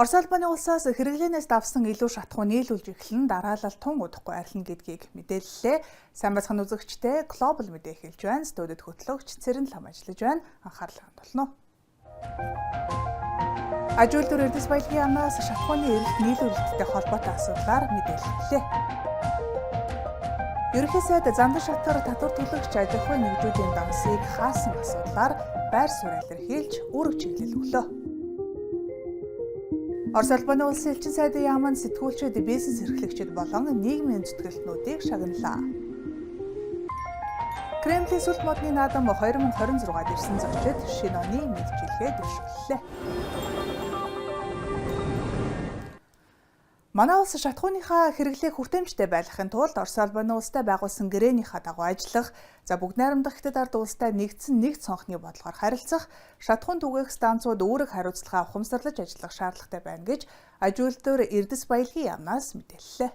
Орос улбаны улсаас хэрэглэнээс давсан илүү шатхуун нийлүүлж эхлэн дараалал тун удахгүй арилна гэдгийг мэдээллээ. Сайн бацхан үзэгчтэй глобал мэдээ хэлж байна. Студид хөтлөгч Цэрэн лам ажиллаж байна. Анхаарлаа хандуулна. Аж үйлдвэр эрдэс баялагын яамнаас шатхууны эрэлт нийлүүлэлттэй холбоотой асуудлаар мэдээлэлээ. Ерөнхий сайд Зандан шатар татвар төлөгч аж ахуйн нэгжүүдийн дансыг хаасан асуудлаар байр суурь илэрхийлж үүрэг чиглэл өглөө. Орос улбаны улсын элчин сайдын яаманд сэтгүүлчид, бизнес эрхлэгчид болон нийгмийн зүтгэлтнүүдийг шагналаа. Кремлийн сүлд модны наадам 2026-д ирсэн зочид шинэ оны мэдчилгээ дэвшүүллээ. Манай улс шатхууныхаа хэрэглээг хүртээмжтэй байлгахын тулд Орос улбаны улстай байгуулсан гэрээнийхээ дагуу ажиллах, бүгд найрамдах Хятад ард улстай нэгдсэн нэг цонхны бодлогоор харилцах, шатхуун түгээх станцууд үүрэг хариуцлага ухамсарлаж ажиллах шаардлагатай байна гэж аж үйлдвэр эрдэс баялагын яамнаас мэдээллээ.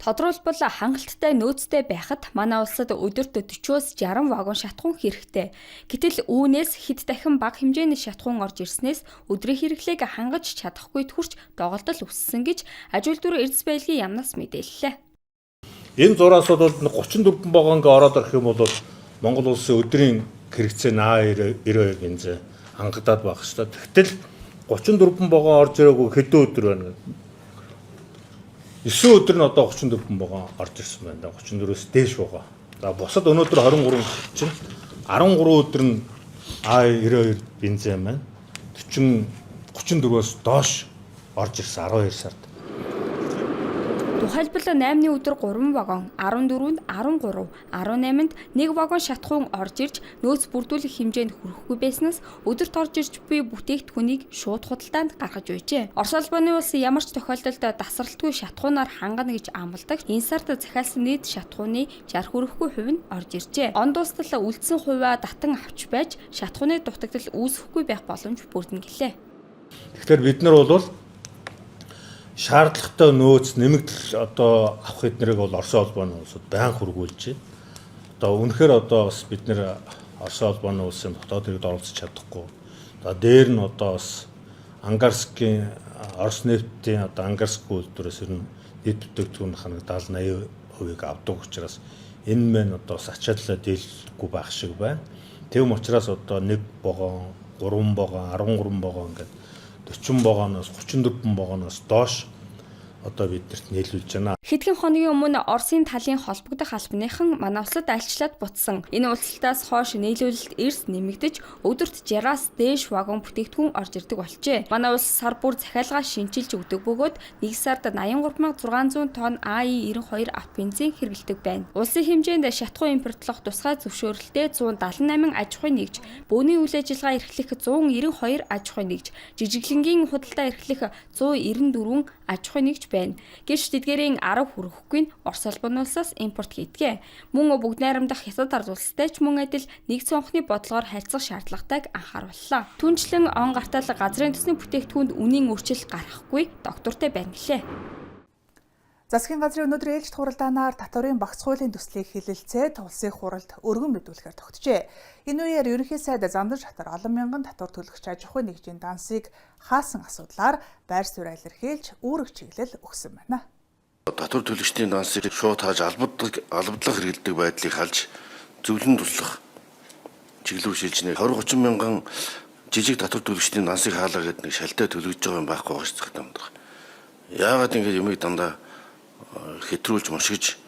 Тодорхойлбол хангалттай нөөцтэй байхад манай улсад өдөрт 40-60 вагон шатхуун хэрэгтэй. Гэтэл үүнээс хэд дахин бага хэмжээний шатхуун орж ирснээс өдрийн хэрэглээг хангаж чадахгүй төрч доголдол өссөн гэж аж үйлдвэр эрдэс баялагын яамнаас мэдээллээ. Энэ зураас бол 34 вагон ингээ ороод ирэх юм бол Монгол улсын өдрийн хэрэгцээ А92 бензин хангагдаад байх шүү дээ. Тэгтэл 34 вагон орж ирээгүй хэдэн өдөр байна. 9 өдөр нь одоо 34 вагон орж ирсэн байна. 34-өөс дээш байгаа. За бусад өнөөдөр 23 чинь 13 өдөр нь А92 бензин байна. 34-өөс доош орж ирсэн 12 сард. Тухайлбал 8-ны өдөр 3 вагон, 14-нд 13, 18-нд 1 вагон шатхуун орж ирж нөөц бүрдүүлэх хэмжээнд хүрэхгүй байснаас өдөрт орж ирж буй бүтээгдэхүүнийг шууд худалдаанд гаргаж байжээ. Орос улбаны улс ямар ч тохиолдолд тасралтгүй шатхуунаар хангана гэж амладаг. Энэ сард захиалсан нийт шатхууны 60 хүрэхгүй хувь нь орж иржээ. Он дуустал үлдсэн хувиа татан авч байж шатхууны дутагдал үүсэхгүй байх боломж бүрдэнэ гэлээ. Тэгэхээр бид нар бол шаардлагатай нөөц нэмэгдэл одоо авах эднэрийг бол Орос улбаны улсад байн хургуулж байна. Одоо үнэхээр одоо бас бид нэр Орос улбаны улсын дотоод иргэд оролцож чадахгүй. Одоо дээр нь одоо бас Ангарскийн Орос нефтийн одоо Ангарск үйлдвэрээс ер нь дэд бүтээгдэхүүн ханаг 70-80% авдаг учраас энэ мэн одоо бас ачааллаа дийлэхгүй байх шиг байна. Тэгм учраас одоо 1 вагон, 3 вагон, 13 вагон ингээд 40 вагоноос 34 вагоноос доош одоо бидэрт нийлүүлж байна. Хэдхэн хоногийн өмнө Оросын талын холбогдох албаныхан манай улсад альчлаад буцсан. Энэ улсалтаас хойш нийлүүлэлт эрс нэмэгдэж өдөрт 60-аас дээш вагон бүтээгдэхүүн орж ирдэг болжээ. Манай улс сар бүр захиалгаа шинжилж өгдөг бөгөөд 1 сард 83600 тонн АИ92 авто бензин хэрэглэдэг байна. Улсын хэмжээнд шатхуун импортлох тусгай зөвшөөрлөлтөд 178 аж ахуйн нэгж, бөөний үйл ажиллагаа эрхлэх 192 аж ахуйн нэгж, жижиглэнгийн худалдаа эрхлэх 194 аж ахуйн нэгж байна. Гэвч тэдгээрийн 10 хүрэхгүй нь Орос улбаны улсаас импорт хийдэг. Мөн бүгд найрамдах Хятад ард улстай ч мөн адил нэг цонхны бодлогоор харьцах шаардлагатайг анхаарууллаа. Түүнчлэн он гартал газрын төсний бүтээгдэхүүнд үнийн өөрчлөлт гарахгүй доктортой байна гэлээ. Засгийн газрын өнөөдөр ээлжид хуралдаанаар татварын багц хуулийн төслийг хэлэлцээд улсын хуралд өргөн мэдүүлэхээр тогтжээ. Энэ үеэр ерөнхий сайд Зандан шатар олон мянган татвар төлөгч аж ахуйн нэгжийн дансыг хаасан асуудлаар байр суурь илэрхийлж үүрэг чиглэл өгсөн байна. Татвар төлөгчдийн дансыг шууд хааж албадлах хэрэгэлдэг байдлыг халж зөвлөн туслах чиглэл шилжнэ. 20-30 мянган жижиг татвар төлөгчдийн дансыг хаалаа гэдэг нэг шалтай төлөвлөж байгаа юм байхгүй гэж цагтаамдаг. Яагаад ингэ юмыг дандаа хэтрүүлж мушгиж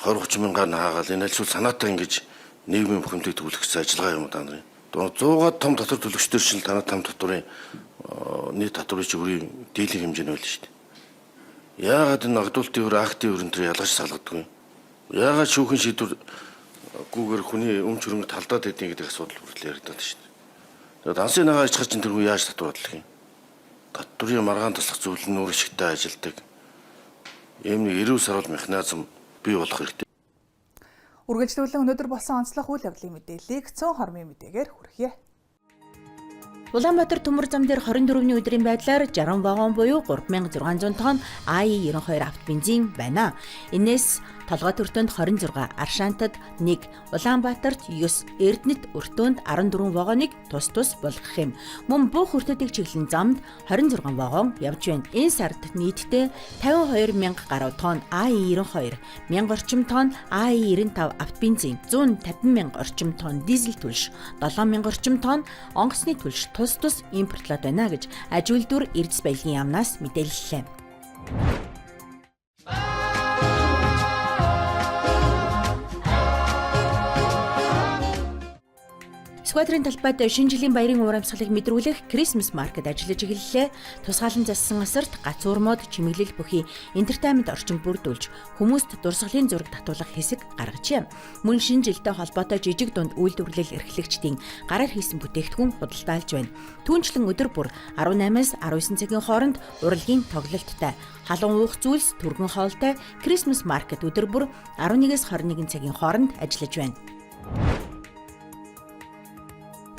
20-30 мянгаар хаагаал энэ альшгүй санаатай ингэж нийгмийн бүхэмдийг төвлөх гэсэн ажиллагаа юм даа нарын. 100-аад том татвар төлөгчдөр чинь танаа том татварын нийт татварын чиглэлийн дийлэх хэмжээ нь байл шүү дээ. Яагаад энэ нагдуултын өр актив өрнөдрөө ялгаж салгадаггүй? Яагаад шүүхэн шийдвэр гүүгээр хүний өмч хөрөнгө талдаад байдгийг гэдэг асуудал хүртэл яригдаад шүү дээ. Тэгээд дансын нагаа ичхэр чинь тэргүй яаж татвар бодлох юм? Татварын маргаан таслах зүйл нь өөр шигтэй ажилдаг. Ийм нэг 90 сар бол механизм бий болох хэрэгтэй. Үргэлжлүүлэн өнөөдөр болсон онцлог үйл явдлын мэдээллийг цөөн хормын мэдээгээр хүргье. Улаанбаатар төмөр зам дээр 24-ний өдрийн байдлаар 60 вагон буюу 3600 тонн АИ92 авто бензин байна. Инээс Толгой өртөөнд 26, Аршаантад 1, Улаанбаатарт 9, Эрдэнэт өртөөнд 14 вагоныг тус болгох юм. Мөн буух өртөөдийг чиглэн замд 26 вагон явж байна. Энэ сард нийтдээ 52,000 гаруй тонн АИ-92, 1000 орчим тонн АИ-95 автобензин, 150,000 орчим тонн дизель түлш, 7,000 орчим тонн онгоцны түлш тус импортлоод байна гэж аж үйлдвэр Эрдэс баялагын яамнаас мэдээллээ. Сквадрын талбайд шинэ жилийн баярын уур амьсгалыг мэдрүүлэх Christmas market ажиллаж эхэллээ. Тусгаалan зассан асарт гац уурмод чимэглэл бүхий entertainment орчин бүрдүүлж хүмүүст дурсгалын зураг татуулах хэсэг гаргажээ. Мөн шинэ жилтэй холбоотой жижиг дунд үйлдвэрлэл эрхлэгчдийн гараар хийсэн бүтээгдэхүүн худалдаалж байна. Түүнчлэн өдөр бүр 18-аас 19 цагийн хооронд урлагийн тоглолттой халуун уух зүйлс түргэн хоолтой Christmas market өдөр бүр 11-аас 21 цагийн хооронд ажиллаж байна.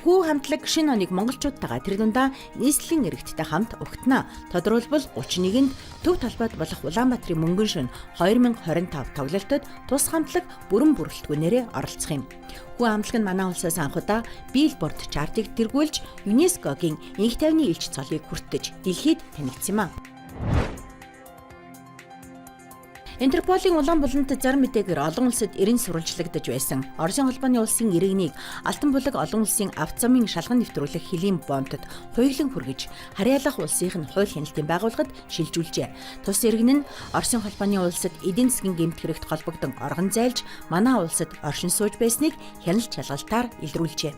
Хүү хамтлаг шинэ оныг монголчуудтайгаа тэр дундаа нийслэлийн иргэдтэй хамт угтана. Тодорхойлбол 31-нд төв талбайд болох Улаанбаатарын мөнгөн шөнө 2025 тоглолтод тус хамтлаг бүрэн бүрэлдэхүүнээрээ оролцох юм. Хүү хамтлаг нь манай улсаас анхудаа Billboard чартыг тэргүүлж ЮНЕСКОгийн энх тайвны элч цолыг хүртэж дэлхийд танигдсан юм. Интерполийн улаан булант зар мэдээгээр олон улсад 90 сурвалжлагдаж байсан. Оросын холбооны улсын иргэнийг алтан булаг олон улсын авто замын шалган нэвтрүүлэх хөлийн бомтод хуйглан хүргэж харьяалах улсынх нь хууль хяналтын байгууллагад шилжүүлжээ. Тус иргэн нь Оросын холбооны улсад эдийн засгийн гэмт хэрэгт холбогдсон оргон зайлж манай улсад оршин сууж байсныг хяналт шалгалтаар илрүүлжээ.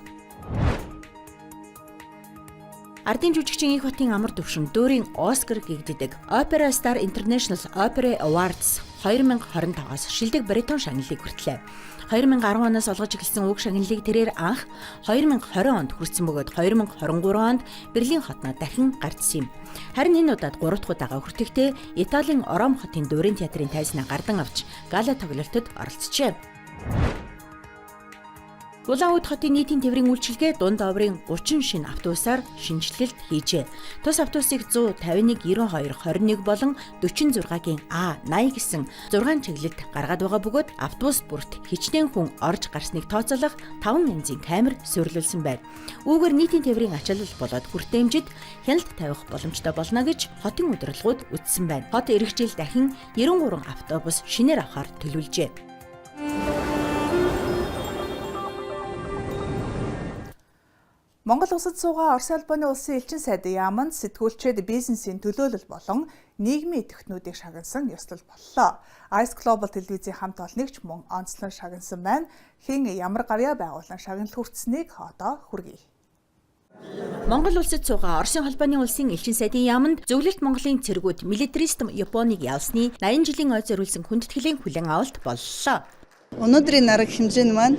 Ардын жүжигчин Их хотын амар төвшин дөөрийн Оскар гэгддэг Opera Star International Opera Awards 2025-аас шилдэг баритон шагналыг хүртлээ. 2010 оноос олгож эхэлсэн уг шагналыг тэрээр анх 2020 онд хүртсэн бөгөөд 2023 онд Берлин хотноо дахин гардсан юм. Харин энэ удаад 3 дахь удаага хүртэхдээ Италийн Ром хотын дөөрийн театрын тайзнаа гардан авч гала тоглолтод оролцжээ. Улаануд хотын нийтийн тээврийн үйлчилгээ дунд оврын 30 шинэ автобусаар шинжилэлт хийжээ. Тус автобусыг 151, 92, 21 болон 46-гийн А80 гэсэн 6 чиглэлд гаргаад байгаа бөгөөд автобус бүрт хичнээн хүн орж гарсныг тооцоолох 5 янзын камер суурилуулсан байна. Үүгээр нийтийн тээврийн ачаалал болоод хүртээмжид хяналт тавих боломжтой болно гэж хотын удирдлагууд үзсэн байна. Хот эх жил дахин 93 автобус шинээр авахар төлөвлөжээ. Монгол улсад суугаа Оросын албаны улсын элчин сайдын яамд сэтгүүлчид бизнесийн төлөөлөл болон нийгмийн идэвхтнүүдийг шагнасан ёслол боллоо. Ice Global телевизийн хамт олоннигч мөн онцлон шагнасан байна. Хэн ямар гавьяа байгуулан шагнал хүртсэнийг одоо хүргэе. Монгол улсад суугаа Оросын холбооны улсын элчин сайдын яамд зөвлөлт Монголын цэргүүд милитарист Японыг ялсны 80 жилийн ой зориулсан хүндэтгэлийн хүлээн авалт боллоо. Өнөөдрийн арга хэмжээнд маань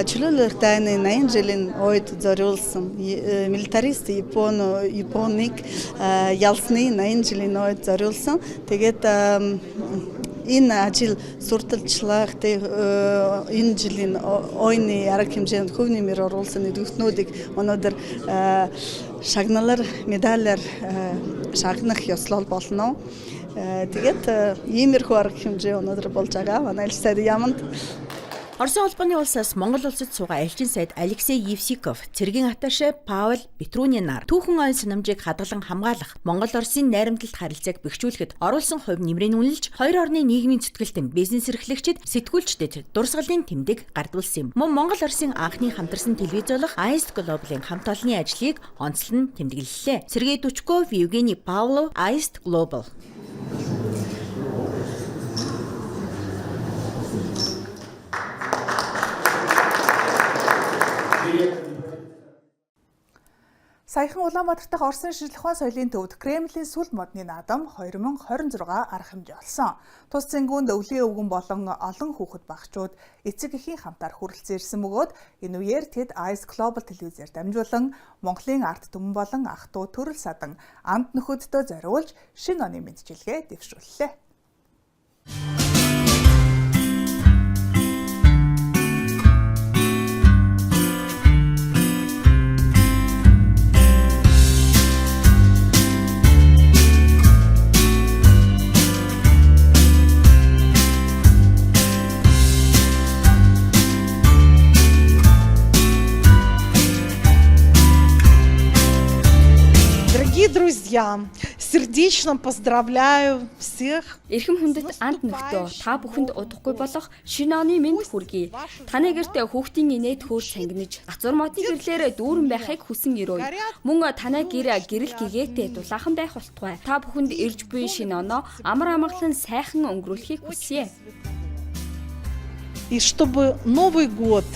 чөлөөлөх дайны 80 жилийн үед зориулсан милитарист Японыг ялсны 80 жилийн үед зориулсан. Тэгээд энэ ажил сурталчлах энэ жилийн ойны арга хэмжээнд хөв нэмэр оруулсан идэвхтнүүдийг өнөөдөр шагналаар медалаар шагнах ёслол болно. Тэгээд иймэрхүү арга хэмжээ өнөөдөр болж байгаа. Манай элчин сайдын яамд Оросын холбооны улсаас Монгол улсад суугаа элчин сайд Алексей Евсиков, цэргийн атташе Павел Петрунинаар түүхэн оюун санамжийг хадгалан хамгаалах, Монгол-Оросын найрамдалт харилцааг бэхжүүлэхэд оруулсан хувь нэмрийн үнэлж, хоёр орны нийгмийн зүтгэлтэн бизнес эрхлэгчид, сэтгүүлчдэд дурсгалын тэмдэг гардуулсан юм. Мөн Монгол-Оросын анхны хамтарсан телевизиолох Ice Global-ийн хамт олонны ажлыг онцлон тэмдэглэлээ. Сергей Дучков, Евгений Павлов, Ice Global. Саяхан Улаанбаатар дахь Оросын шинжлэх ухааны соёлын төвд Кремлийн сүл модны наадам 2026 арга хэмжээ олсон. Тус зэнгүүнд өвлийн өвгөн болон олон хүүхэд багчууд эцэг эхийн хамтаар хүрэлцэн ирсэн бөгөөд энэ үеэр тэд Ice Global телевизээр дамжуулан Монголын арт түмэн болон ах トゥ төрөл садан амт нөхөддөө зориулж шинэ оны мэдчилгээ дэвшүүллээ. Я сердечно поздравляю всех. Эрхэм хүндэт анд нөхдөө та бүхэнд удахгүй болох шинэ оны мэнд хүргэе. Таны гэртээ хүүхдийн инээд хөөр сангинаж, гацур мотын гэрлээрээ дүүрэн байхыг хүсэн өрөөе. Мөн танай гэрэл гэгээтэй дулаахан байх болтугай. Та бүхэнд ирж буй шинэ оноо амар амгалан сайхан өнгөрүүлэхийг хүсье. И чтобы Новый год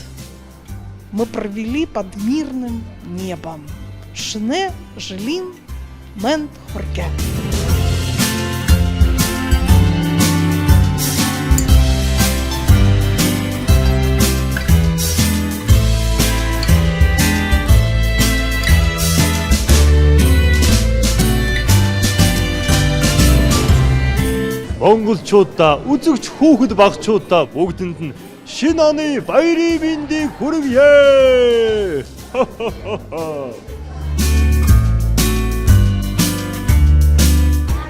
мы провели под мирным небом. Шне Желин Мент Хорке. Монголчуудаа үзэгч хүүхэд багчуудаа бүгдэнд нь шинэ оны баярын мэндийг хүргье.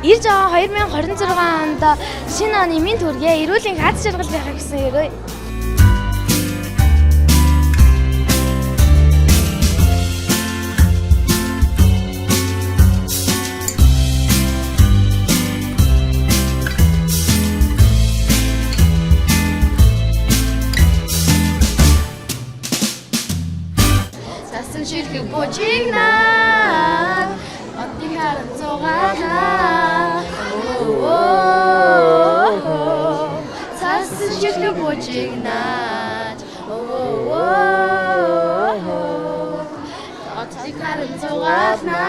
Ирж байгаа 2026 онд шинэ оны мэнд хүргэе. Эрүүлийн аз жаргал байхыг хүсэн өрөөе. Сасан шилхэг бочигнаа Отны харан зугаалаа Сасан шилхэг бочигнаа Отны харан зугаалаа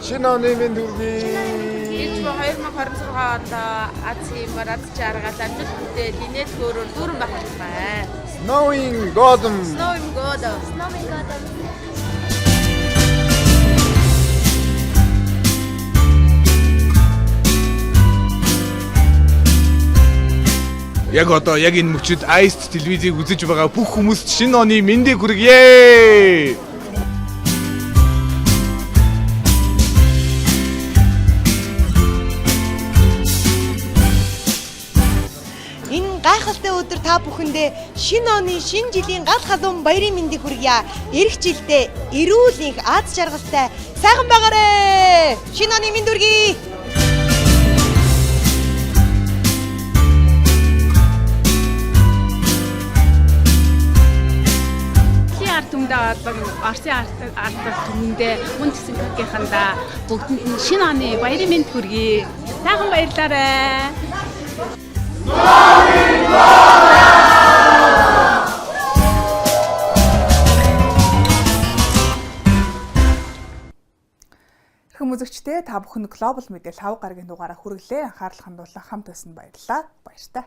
Шинэ оны мэнд хүргэе. Ирж байгаа 2026 онд Азийн марад жаргал амжилт бүтээл инээд хөөрөөр дүүрэн байх байна. Snowing Godom. Snowing God. Snowing God. Яг одоо яг энэ мөчид Iced телевизийг үзэж байгаа бүх хүмүүст шинэ оны мэндийг хүргье. Энэ гайхалтай өдөр та бүхэндээ шинэ оны шинэ жилийн гал халуун баярын мэндийг хүргье. Ирэх жилдээ эрүүл их аз жаргалтай сайхан байгаарэ. Шинэ оны мэнд хүргье. Орсын арт түмэндээ мөн гэсэн төгийнхандаа бүгдэнд нь шинэ оны баярын мэнд хүргэе. Сайхан баярлаарай. Эрхэм үзэгчдээ та бүхэн Global Media 5 гарагийн дугаараа хүргэлээ. Анхаарал хандуулан хамт байсан баярлалаа. Баяртай.